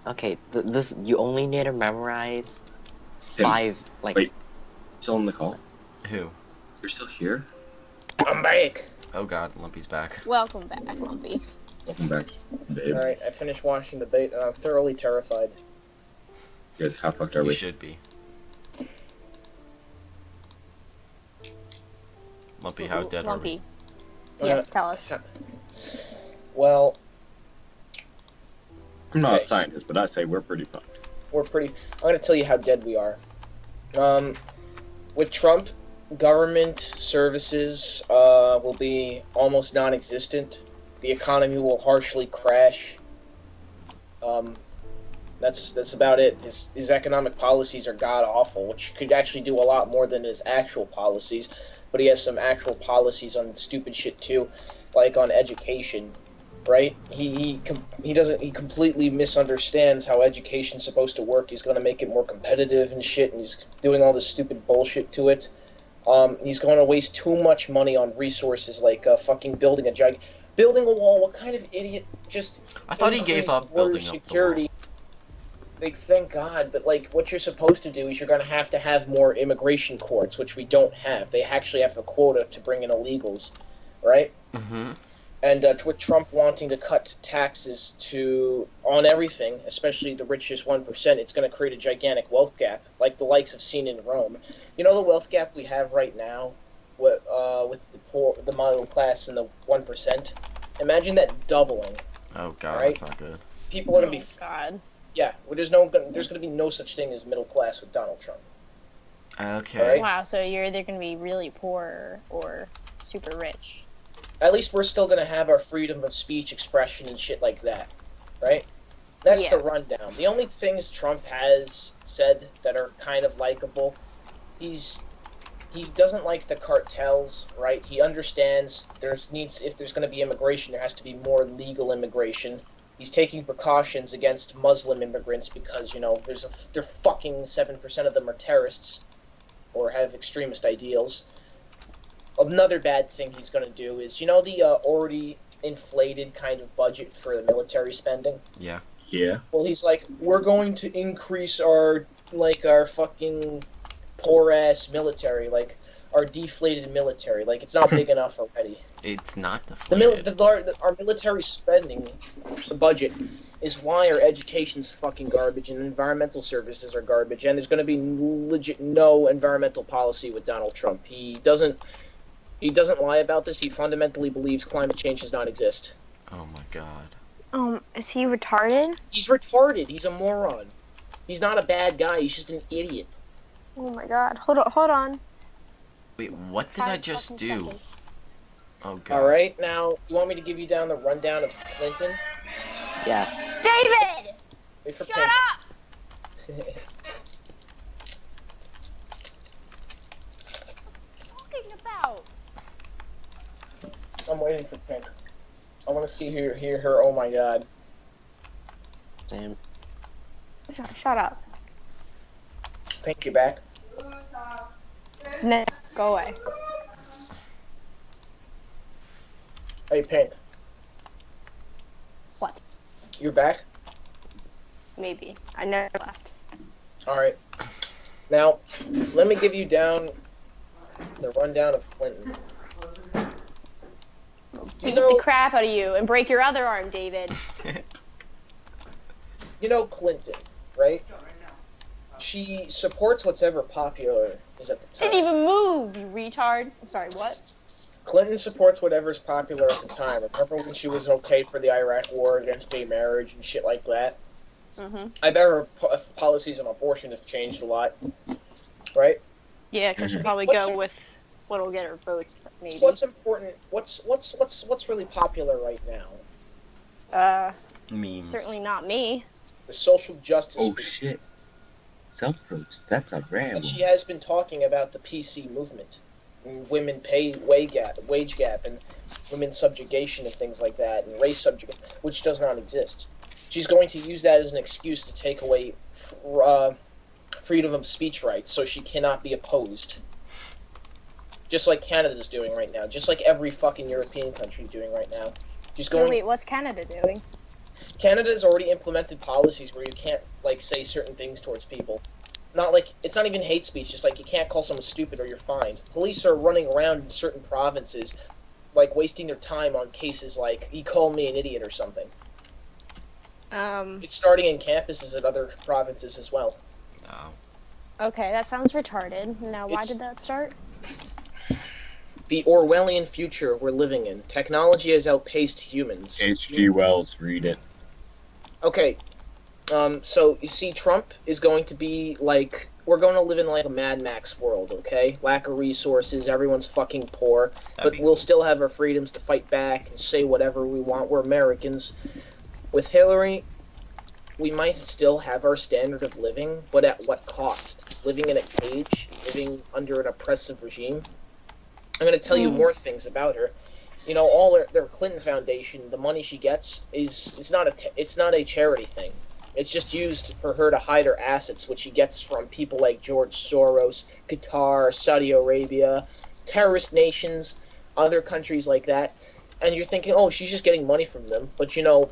Okay, this you only need to memorize Tim, 5, like. wait. Still on the call? Who? You're still here? I'm back. Oh god, Lumpy's back. Welcome back, Lumpy. Welcome back, babe. Alright, I finished watching the bait and I'm thoroughly terrified. Good. How fucked are You we? should be. Lumpy, how dead are we? Lumpy. Yes, tell us. Well, I'm not Okay. a scientist, but I say we're pretty fucked. I'm gonna tell you how dead we are. With Trump, government services will be almost non-existent. The economy will harshly crash. That's about it. His economic policies are god-awful, which could actually do a lot more than his actual policies. But he has some actual policies on stupid shit too, like on education, right? He completely misunderstands how education's supposed to work. He's going to make it more competitive and shit, and he's doing all this stupid bullshit to it. He's going to waste too much money on resources like fucking building a wall. What kind of idiot just? I thought he gave up building up security. the wall. Like, thank God, but like, what you're supposed to do is you're going to have more immigration courts, which we don't have. They actually have a quota to bring in illegals, right? Mm-hmm. And with Trump wanting to cut taxes on everything, especially the richest 1%, it's going to create a gigantic wealth gap, like the likes of seen in Rome. You know the wealth gap we have right now, with the poor, the middle class, and the 1%. Imagine that doubling. Oh god, Right? that's not good. People are going to be God. yeah. Well, there's going to be no such thing as middle class with Donald Trump. Okay. Right. Wow, so you're either going to be really poor or super rich. At least we're still going to have our freedom of speech, expression, and shit like that, right? That's Yeah. the rundown. The only things Trump has said that are kind of likable, he doesn't like the cartels, right? He understands if there's going to be immigration, there has to be more legal immigration. He's taking precautions against Muslim immigrants because, you know, they're fucking 7% of them are terrorists or have extremist ideals. Another bad thing he's going to do is, you know, the already inflated kind of budget for the military spending? Yeah. Yeah. Well, he's like, we're going to increase our fucking poor-ass military, like, our deflated military. Like, it's not big enough already. It's not deflated. Our military spending, the budget, is why our education's fucking garbage and environmental services are garbage, and there's going to be legit no environmental policy with Donald Trump. He doesn't lie about this. He fundamentally believes climate change does not exist. Oh my god. Is he retarded? He's retarded. He's a moron. He's not a bad guy. He's just an idiot. Oh my god. Hold on. Wait, what did I just do? Oh god. All right, now you want me to give you down the rundown of Clinton? Yes. David! Wait for Shut Pink. up! Talking about? I'm waiting for Pink. I want to hear her. Oh my god. Same. Shut up. Pink, you back? No, go away. Hey, Pink. What? You're back? Maybe. I never left. Alright. Now, let me give you down the rundown of Clinton. Beat the crap out of you and break your other arm, David. You know Clinton, right? She supports whatever popular is at the time. Didn't even move, you retard. I'm sorry, what? Clinton supports whatever's popular at the time. Remember when she was okay for the Iraq War against gay marriage and shit like that? Mm-hmm. I bet her policies on abortion have changed a lot, right? Yeah, because she'll probably What's go her- with what'll get her votes, maybe. What's important? What's really popular right now? Memes. Certainly not me. The social justice. Oh movement. shit. Self-roast. That's a rare And one. she has been talking about the PC movement, and women pay wage gap, and women's subjugation and things like that, and race subjugation, which does not exist. She's going to use that as an excuse to take away freedom of speech rights, so she cannot be opposed. Just like Canada's doing right now, just like every fucking European country is doing right now. She's going. Wait, what's Canada doing? Canada's already implemented policies where you can't like say certain things towards people. Not like it's not even hate speech. Just like you can't call someone stupid or you're fined. Police are running around in certain provinces, like wasting their time on cases like he called me an idiot or something. It's starting in campuses at other provinces as well. Oh. Okay, that sounds retarded. Now, why It's- did that start? The Orwellian future we're living in. Technology has outpaced humans. H.G. Wells, read it. Okay, so you see, Trump is going to be like, we're going to live in like a Mad Max world, okay? Lack of resources, everyone's fucking poor, but we'll still have our freedoms to fight back and say whatever we want. We're Americans. With Hillary, we might still have our standard of living, but at what cost? Living in a cage, living under an oppressive regime. I'm going to tell you more things about her. You know, all their Clinton Foundation, the money she gets it's not a charity thing. It's just used for her to hide her assets, which she gets from people like George Soros, Qatar, Saudi Arabia, terrorist nations, other countries like that. And you're thinking, oh, she's just getting money from them. But you know,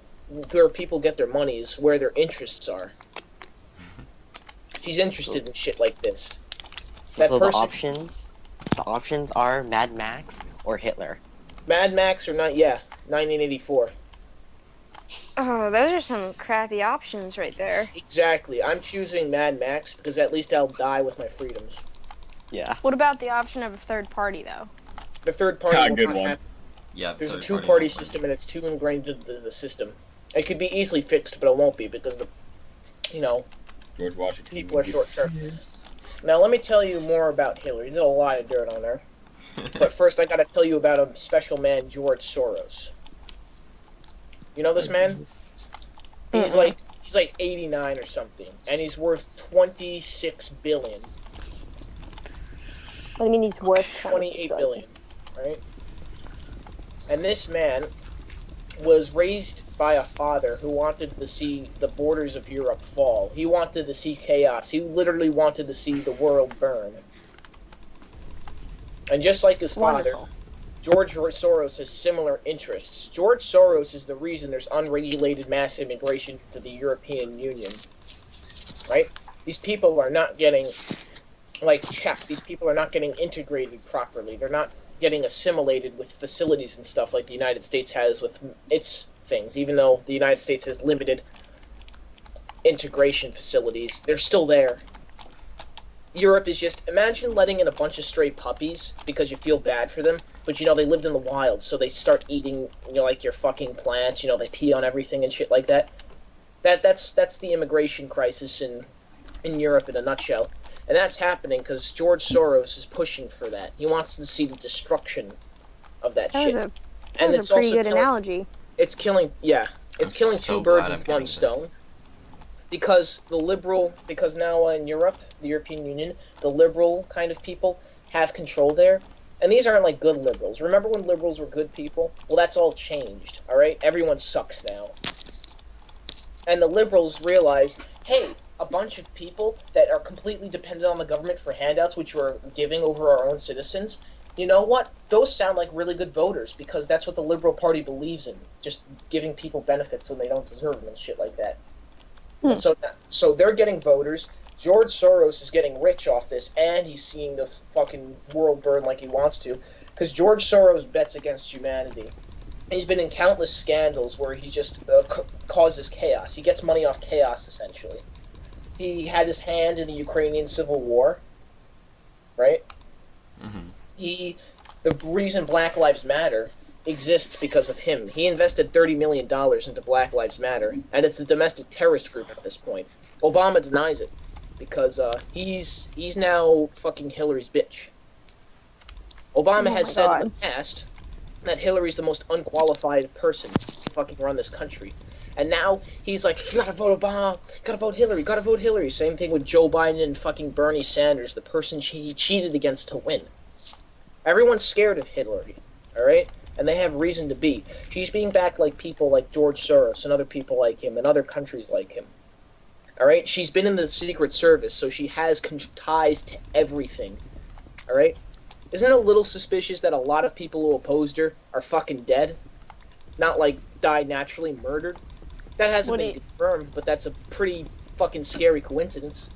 where people get their money is where their interests are. She's interested in shit like this. That So person- the options are Mad Max or Hitler. Mad Max or not? Yeah, 1984. Oh, those are some crappy options right there. Exactly. I'm choosing Mad Max because at least I'll die with my freedoms. Yeah. What about the option of a third party, though? The third party will good not one. happen. Yeah. There's a third-party two-party one. system and it's too ingrained into the system. It could be easily fixed, but it won't be because George Washington. people are short-term. Now let me tell you more about Hillary. There's a lot of dirt on her. But first I gotta tell you about a special man, George Soros. You know this man? He's like 89 or something, and he's worth 26 billion. What do you mean he's worth 28 billion, right? And this man was raised by a father who wanted to see the borders of Europe fall. He wanted to see chaos. He literally wanted to see the world burn. And just like his father, Wonderful. George Soros has similar interests. George Soros is the reason there's unregulated mass immigration to the European Union. Right? These people are not getting, checked. These people are not getting integrated properly. They're not getting assimilated with facilities and stuff like the United States has with its things. Even though the United States has limited integration facilities, they're still there. Europe is just, imagine letting in a bunch of stray puppies because you feel bad for them, but they lived in the wild, so they start eating, like your fucking plants, they pee on everything and shit like that. That's the immigration crisis in Europe in a nutshell. And that's happening because George Soros is pushing for that. He wants to see the destruction of that shit. That And was it's a pretty also good killing, analogy. it's killing so two birds glad I'm with getting one this. stone. Because now in Europe, the European Union, the liberal kind of people have control there. And these aren't like good liberals. Remember when liberals were good people? Well, that's all changed, alright? Everyone sucks now. And the liberals realize, hey, a bunch of people that are completely dependent on the government for handouts, which we're giving over our own citizens, you know what? Those sound like really good voters because that's what the Liberal Party believes in. Just giving people benefits when they don't deserve them and shit like that. And so they're getting voters. George Soros is getting rich off this, and he's seeing the fucking world burn like he wants to, because George Soros bets against humanity. He's been in countless scandals where he just causes chaos. He gets money off chaos, essentially. He had his hand in the Ukrainian Civil War, right? Mm-hmm. The reason Black Lives Matter exists because of him. He invested $30 million into Black Lives Matter, and it's a domestic terrorist group at this point. Obama denies it because he's now fucking Hillary's bitch. Obama has said in the past that Hillary's the most unqualified person to fucking run this country. And now he's like, you gotta vote Obama, gotta vote Hillary. Same thing with Joe Biden and fucking Bernie Sanders, the person he cheated against to win. Everyone's scared of Hillary, alright? And they have reason to be. She's being backed like people like George Soros and other people like him and other countries like him. Alright? She's been in the Secret Service, so she has ties to everything. Alright? Isn't it a little suspicious that a lot of people who opposed her are fucking dead? Not like died naturally, murdered? That hasn't What been do you- confirmed, but that's a pretty fucking scary coincidence.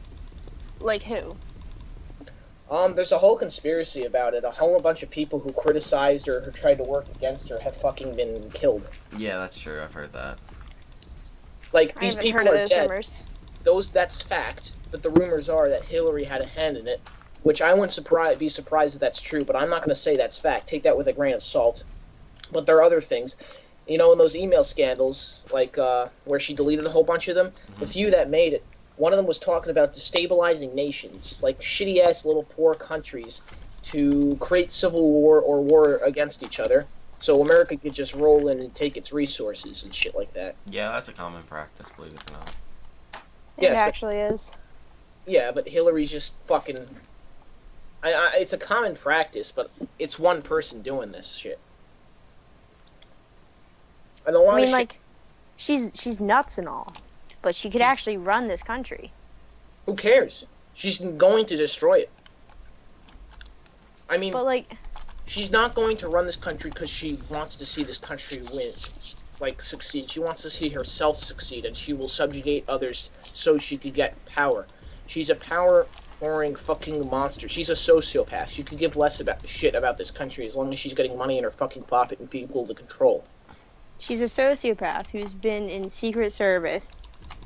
Like who? There's a whole conspiracy about it. A whole bunch of people who criticized her, who tried to work against her, have fucking been killed. Yeah, that's true. I've heard that. Like, I these haven't people heard of are those dead. rumors. That's fact, but the rumors are that Hillary had a hand in it, which I wouldn't be surprised if that's true, but I'm not going to say that's fact. Take that with a grain of salt. But there are other things. You know, in those email scandals, like where she deleted a whole bunch of them, the few that made it, one of them was talking about destabilizing nations, like shitty-ass little poor countries, to create civil war or war against each other, so America could just roll in and take its resources and shit like that. Yeah, that's a common practice, believe it or not. It Yes, but- actually is. Yeah, but Hillary's just fucking... it's a common practice, but it's one person doing this shit. And a lot I mean, of like, she's nuts and all, but she could actually run this country. who cares? She's going to destroy it. I mean, But like, she's not going to run this country because she wants to see this country win, like, succeed. She wants to see herself succeed, and she will subjugate others so she could get power. She's a power-whoring fucking monster. She's a sociopath. She could give less shit about this country as long as she's getting money in her fucking pocket and people to control. she's a sociopath who's been in Secret Service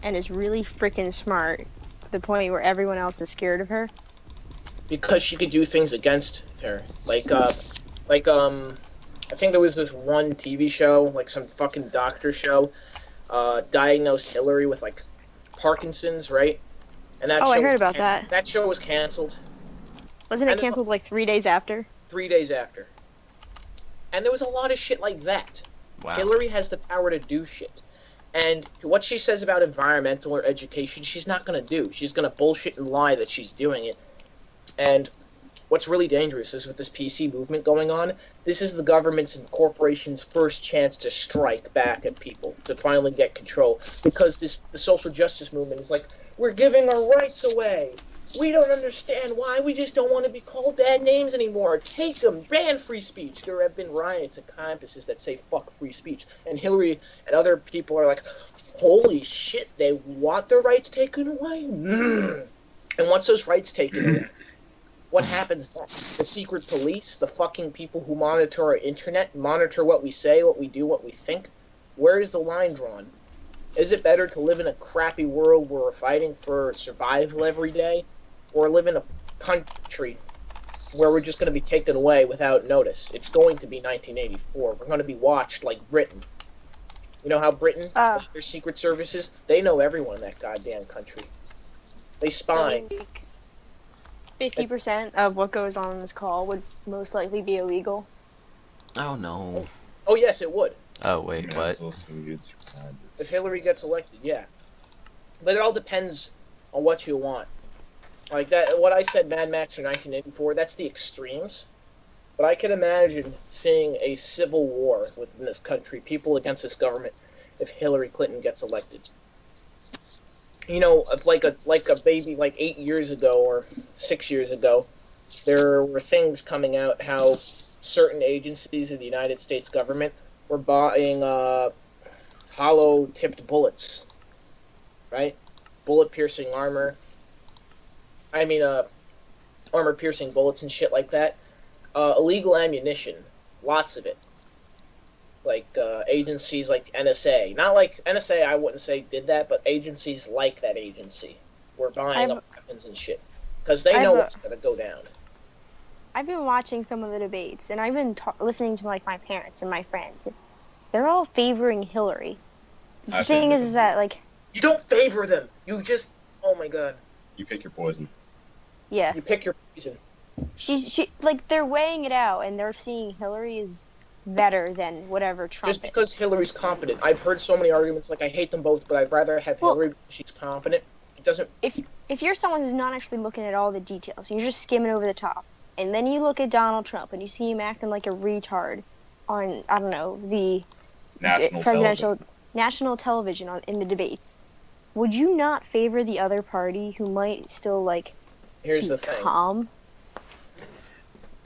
and is really freaking smart to the point where everyone else is scared of her. Because she could do things against her. I think there was this one TV show, like some fucking doctor show, diagnosed Hillary with, like, Parkinson's, right? And that Oh, show I heard was about that. That show was canceled Wasn't it And it's- canceled like 3 days after? 3 days after. And there was a lot of shit like that. Wow. Hillary has the power to do shit. And what she says about environmental or education, she's not going to do. She's going to bullshit and lie that she's doing it. And what's really dangerous is with this PC movement going on, this is the government's and corporations' first chance to strike back at people, to finally get control. Because the social justice movement is like, we're giving our rights away. We don't understand why. We just don't want to be called bad names anymore. Take them. Ban free speech. There have been riots at campuses that say fuck free speech. And Hillary and other people are like, holy shit, they want their rights taken away? And once those rights taken away, what happens next? The secret police, the fucking people who monitor our internet, monitor what we say, what we do, what we think. Where is the line drawn? Is it better to live in a crappy world where we're fighting for survival every day, or live in a country where we're just going to be taken away without notice? It's going to be 1984. We're going to be watched like Britain. You know how Britain, their secret services, they know everyone in that goddamn country. They spy. So, 50% of what goes on in this call would most likely be illegal. Oh no. Oh yes, it would. Oh wait, what? If Hillary gets elected, yeah. But it all depends on what you want. Like that, what I said, Mad Max or 1984, that's the extremes. But I can imagine seeing a civil war within this country, people against this government, if Hillary Clinton gets elected. You know, like a baby, like 8 years ago or 6 years ago, there were things coming out how certain agencies of the United States government were buying hollow-tipped bullets, right? Bullet-piercing armor. I mean, armor-piercing bullets and shit like that. Illegal ammunition, lots of it. Like agencies like NSA, not like NSA. I wouldn't say did that, but agencies like that agency were buying up weapons and shit because they know what's gonna go down. I've been watching some of the debates, and I've been listening to like my parents and my friends. They're all favoring Hillary. The thing is that like you don't favor them. You just oh my god. You pick your poison. Yeah. You pick your poison. She like they're weighing it out, and they're seeing Hillary is better than whatever Trump Just because Hillary's competent. I've heard so many arguments like I hate them both, but I'd rather have Hillary because she's competent. It doesn't. If you're someone who's not actually looking at all the details, you're just skimming over the top, and then you look at Donald Trump and you see him acting like a retard on I don't know the national television in the debates, would you not favor the other party who might still like Here's be the thing. calm?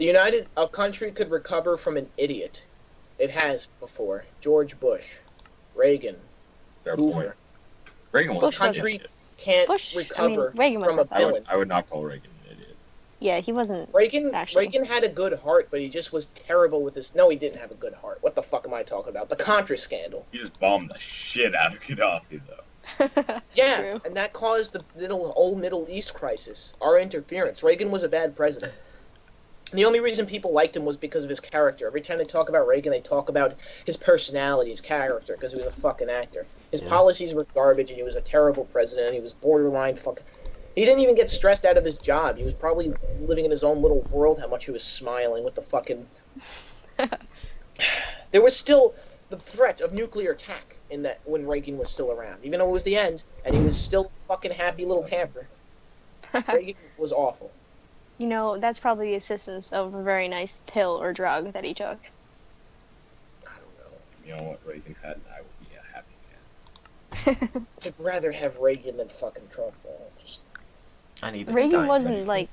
A country could recover from an idiot. It has before. George Bush, Reagan, Fair point. Hoover. Reagan was Bush a country idiot. can't Bush, recover Reagan was from a not that. villain. I would not call Reagan an idiot. Yeah, he wasn't. Reagan Actually. Reagan had a good heart, but he just was terrible with his. No, he didn't have a good heart. What the fuck am I talking about? The Contra scandal. He just bombed the shit out of Gaddafi, though. Yeah, True. and that caused the old Middle East crisis. Our interference. Reagan was a bad president. And the only reason people liked him was because of his character. Every time they talk about Reagan, they talk about his personality, his character, because he was a fucking actor. His policies were garbage, and he was a terrible president. And he was borderline fucking. He didn't even get stressed out of his job. He was probably living in his own little world. How much he was smiling with the fucking. There was still the threat of nuclear attack in that when Reagan was still around, even though it was the end, and he was still fucking happy little camper. Reagan was awful. You know, that's probably the assistance of a very nice pill or drug that he took. I don't know. You know what Reagan had, and I would be a happy man. I'd rather have Reagan than fucking Trump. Just... I need Reagan wasn't like,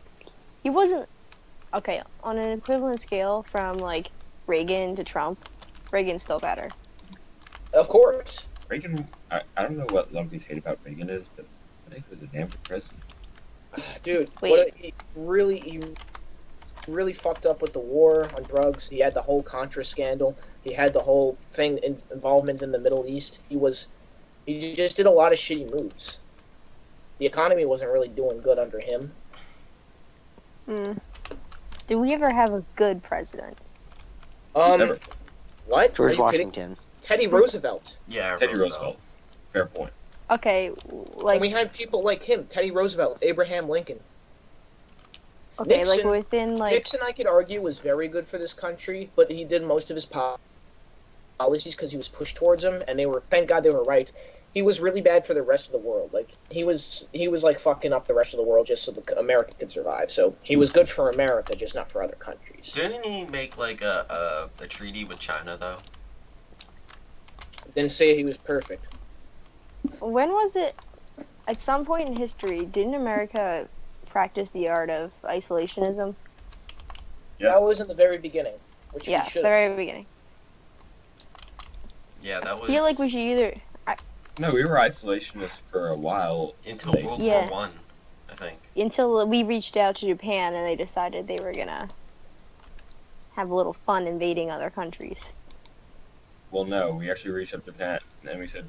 he wasn't, okay, on an equivalent scale from like Reagan to Trump, Reagan's still better. Of course. Reagan, I don't know what Lumpies hate about Reagan is, but I think he was a damn good president. Dude, Wait. he really fucked up with the war on drugs. He had the whole Contra scandal. He had the whole thing involvement in the Middle East. He just did a lot of shitty moves. The economy wasn't really doing good under him. Did we ever have a good president? Never. What? Are George you kidding? Washington. Teddy Roosevelt. Yeah, Teddy Roosevelt. Fair point. Okay, And like, we had people like him, Teddy Roosevelt, Abraham Lincoln. okay, Nixon- like within like, Nixon, I could argue, was very good for this country, but he did most of his policies because he was pushed towards them, and thank God they were right. He was really bad for the rest of the world. Like he was like fucking up the rest of the world just so America could survive. So he was good for America, just not for other countries. Didn't he make like a treaty with China though? Didn't say he was perfect. when was it, at some point in history, didn't America practice the art of isolationism? Yeah. That was in the very beginning, which Yeah, we the should. very beginning. Yeah, that was. I feel like we should either, No, we were isolationists for a while. until Like, World Yeah. War One, I think. until we reached out to Japan and they decided they were gonna have a little fun invading other countries. Well, no, we actually reached up to Japan, and then we said,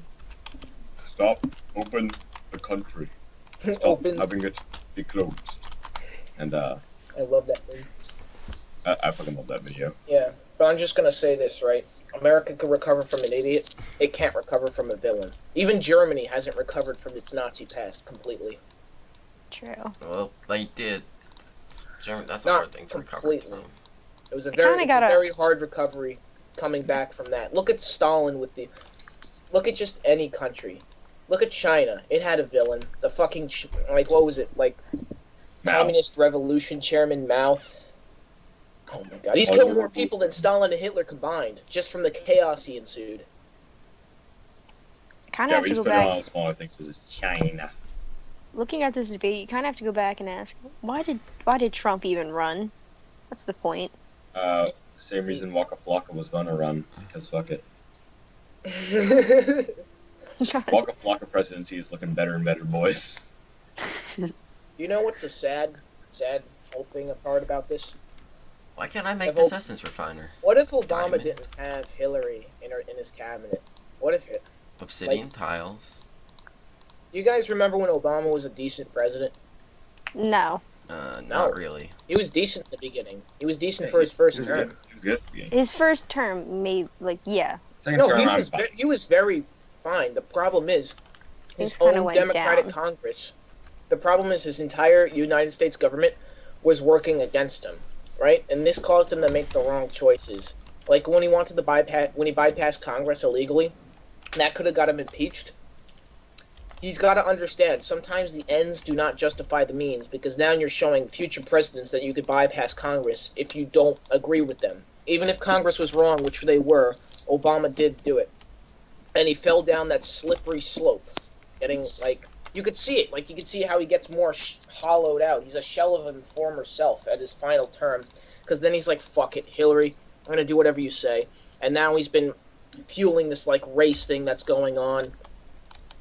stop, open the country. Stop Open. having it be closed. And, I love that movie. I fucking love that video. Yeah, but I'm just gonna say this, right? America can recover from an idiot. It can't recover from a villain. Even Germany hasn't recovered from its Nazi past completely. True. Well, they did. That's a Not hard thing to recover completely. from. It was a kinda very, it's a gotta- very hard recovery coming back from that. Look at Stalin with the. Look at just any country. Look at China. It had a villain. The fucking like what was it like? Mao. Communist Revolution Chairman Mao. Oh my God, he's Oh, killed yeah. more people than Stalin and Hitler combined, just from the chaos he ensued. Kind of Yeah, have we to just go put it back. on smaller things, so it's China. Looking at this debate, you kind of have to go back and ask, why did Trump even run? What's the point? Same reason Waka Flocka was gonna run, because fuck it. Waka Flocka presidency is looking better and better, boys. You know what's the sad whole thing apart about this? Why can't I make The whole- this essence refiner? What if Obama Diamond. didn't have Hillary in his cabinet? What if it? Obsidian tiles. You guys remember when Obama was a decent president? No. No. Not really. He was decent in the beginning. He was decent for his first He was term. good. He was good at the beginning. His first term made, like, yeah. Second No, term he around was fine. he was very fine. The problem is his Things kinda own went Democratic down. Congress. The problem is his entire United States government was working against him, right? And this caused him to make the wrong choices. Like when he bypassed Congress illegally, that could have got him impeached. He's got to understand, sometimes the ends do not justify the means, because now you're showing future presidents that you could bypass Congress if you don't agree with them. Even if Congress was wrong, which they were, Obama did do it. And he fell down that slippery slope, getting, like, you could see it. Like, you could see how he gets more hollowed out. He's a shell of his former self at his final term, because then he's like, fuck it, Hillary, I'm going to do whatever you say. And now he's been fueling this, like, race thing that's going on.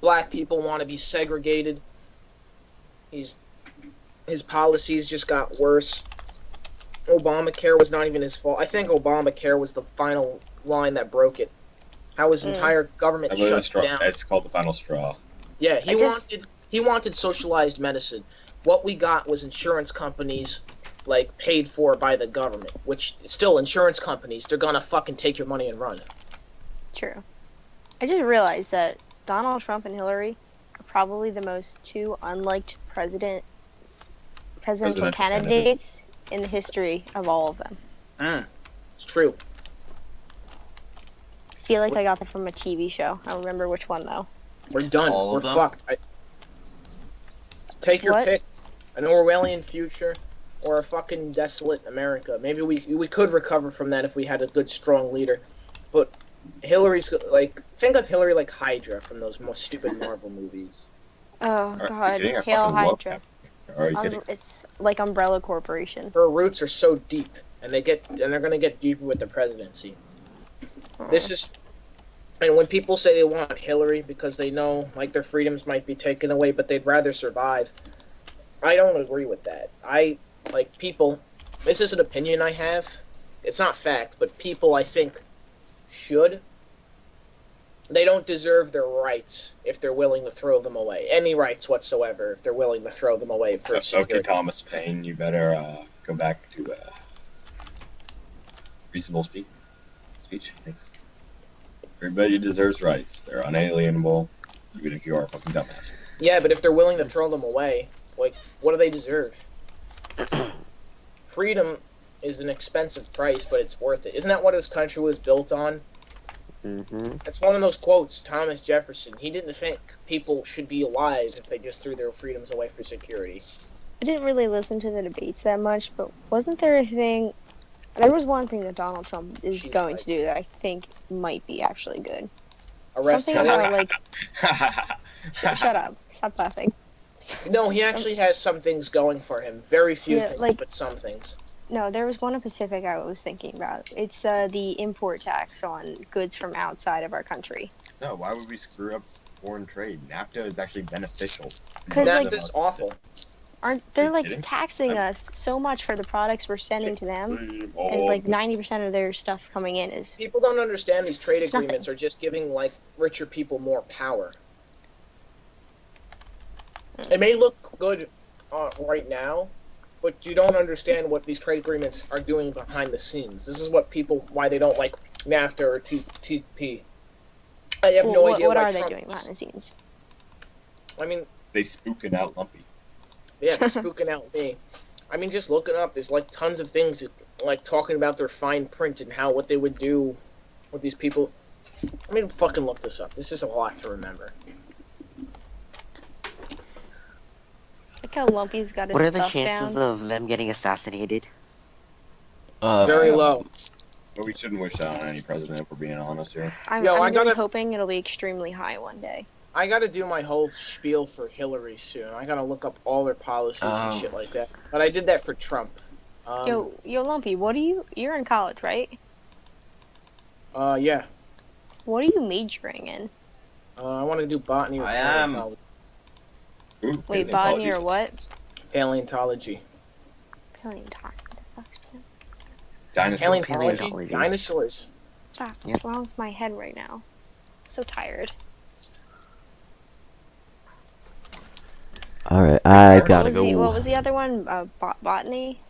Black people want to be segregated. His policies just got worse. Obamacare was not even his fault. I think Obamacare was the final line that broke it. How his entire government shut down. It's called the final straw. Yeah, he wanted socialized medicine. What we got was insurance companies, like, paid for by the government, which still insurance companies, they're gonna fucking take your money and run. True. I just realized that Donald Trump and Hillary are probably the most two unliked presidential candidates in the history of all of them. It's true. I feel like I got that from a TV show. I don't remember which one though. We're done. All We're of them? fucked. Take your What? pick. An Orwellian future or a fucking desolate America. Maybe we could recover from that if we had a good, strong leader. But Hillary's like, think of Hillary like Hydra from those most stupid Marvel movies. Oh Are god, you kidding? I Hail fucking love Hydra. that. Are you kidding? It's like Umbrella Corporation. Her roots are so deep, and they're gonna get deeper with the presidency. This is, and when people say they want Hillary because they know like their freedoms might be taken away, but they'd rather survive, I don't agree with that. People. This is an opinion I have. It's not fact, but people I think should. They don't deserve their rights if they're willing to throw them away. Any rights whatsoever if they're willing to throw them away for security. Okay, Thomas Paine, you better go back to reasonable speech. Thanks. Everybody deserves rights. They're unalienable, even if you are a fucking dumbass. Yeah, but if they're willing to throw them away, like, what do they deserve? Freedom is an expensive price, but it's worth it. Isn't that what this country was built on? Mm-hmm. That's one of those quotes, Thomas Jefferson. He didn't think people should be alive if they just threw their freedoms away for security. I didn't really listen to the debates that much, but wasn't there a thing? There was one thing that Donald Trump is She's going like- to do that I think might be actually good. Arrest Something Hillary. about like, shut up, stop laughing. No, he actually has some things going for him. Very few Yeah, things, like- but some things. No, there was one in Pacific I was thinking about. It's the import tax on goods from outside of our country. No, why would we screw up foreign trade? NAFTA is actually beneficial. 'Cause, That like- is awful. Aren't they're you like kidding? taxing us so much for the products we're sending to them, and like 90% of their stuff coming in is People don't understand these trade It's nothing. agreements are just giving, like, richer people more power. It may look good right now, but you don't understand what these trade agreements are doing behind the scenes. This is why they don't like NAFTA or TPP. I have no idea what why are they Trump. doing behind the scenes? I mean, They spooking out Lumpy. yeah, spooking out me. I mean, just looking up, there's like tons of things like talking about their fine print and what they would do with these people. I mean, fucking look this up. This is a lot to remember. Look how Lumpy's got his What are the stuff chances down. of them getting assassinated? Very low. But we shouldn't wish that on any president, if we're being honest here. I'm Yo, I really gotta- hoping it'll be extremely high one day. I gotta do my whole spiel for Hillary soon. I gotta look up all their policies and Oh. shit like that. But I did that for Trump. Yo, Lumpy, you're in college, right? Yeah. What are you majoring in? I want to do botany or I am. paleontology. Ooh, Wait, botany or what? Paleontology. Paleontology. What the fuck's Dinosaur. Paleontology? Paleontology. Dinosaurs. what's wrong with my head right now? I'm so tired. Alright, I What gotta was what go. was the other one? Botany?